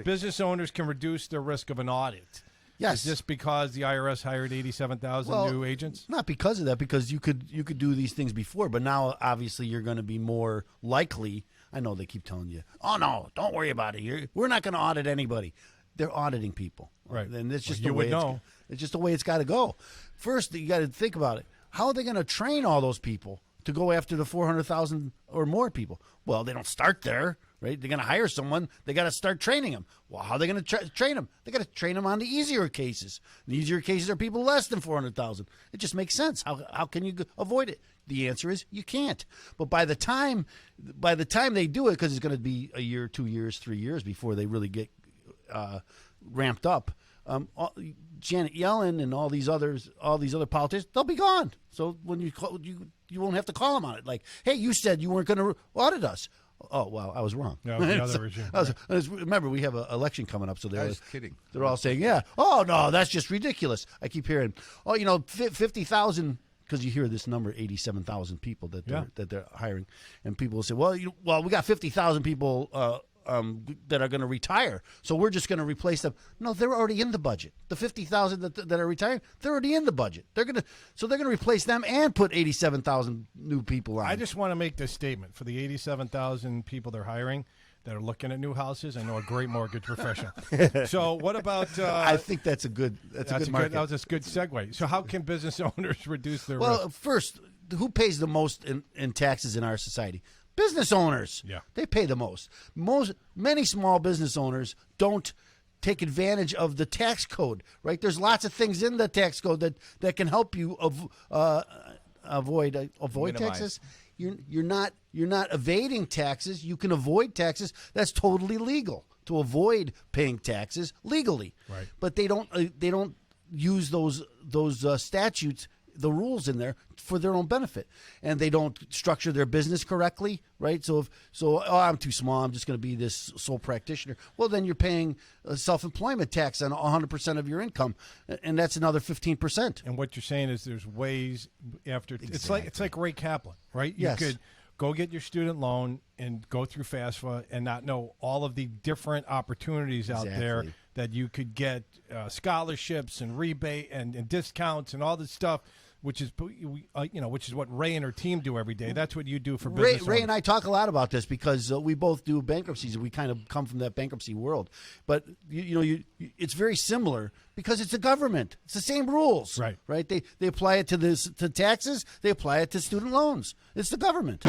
business owners can reduce their risk of an audit. Yes. Is this because the IRS hired 87,000 new agents? Not because of that, because you could do these things before, but now obviously you're going to be more likely. I know they keep telling you, "Oh no, don't worry about it. We're not going to audit anybody." They're auditing people, right? And it's just you would know. It's just the way it's got to go. First, you got to think about it. How are they going to train all those people to go after the 400,000 or more people? Well, they don't start there, right? They're going to hire someone. They got to start training them. Well, how are they going to train them? They got to train them on the easier cases. The easier cases are people less than 400,000. It just makes sense. How can you avoid it? The answer is you can't. But by the time they do it, because it's going to be a year, 2 years, 3 years before they really get ramped up. Janet Yellen and all these other politicians, they'll be gone. So when you call, you won't have to call them on it. Like, hey, you said you weren't going to audit us. Oh, well, I was wrong. No, the regime. Remember, we have an election coming up, so kidding. They're all saying, yeah, oh, no, that's just ridiculous. I keep hearing, 50,000, because you hear this number, 87,000 people that they're hiring, and people will say, well, we got 50,000 people that are going to retire, so we're just going to replace them. No, they're already in the budget. The 50,000 that are retiring, they're already in the budget. They're going to replace them and put 87,000 new people on. I just want to make this statement for the 87,000 people they're hiring that are looking at new houses. I know a great mortgage professional. So what about? I think that's a good. That's a good market. That was a good segue. So how can business owners reduce their? Well, first, who pays the most in taxes in our society? Business owners. Yeah. They pay the most. Many small business owners don't take advantage of the tax code, right? There's lots of things in the tax code that can help you avoid taxes. You're not evading taxes. You can avoid taxes. That's totally legal to avoid paying taxes legally. Right. But they don't use those statutes, the rules in there, for their own benefit, and they don't structure their business correctly, right? So I'm too small, I'm just going to be this sole practitioner. Well, then you're paying a self-employment tax on 100% of your income, and that's another 15%. And what you're saying is there's ways after Exactly. it's like Ray Kaplan, right? Yes. You could go get your student loan and go through FAFSA and not know all of the different opportunities out there that you could get scholarships and rebate and discounts and all this stuff. Which is what Ray and her team do every day. That's what you do for business owners. Ray and I talk a lot about this because we both do bankruptcies, and we kind of come from that bankruptcy world. But it's very similar because it's the government. It's the same rules, right? They apply it to taxes. They apply it to student loans. It's the government.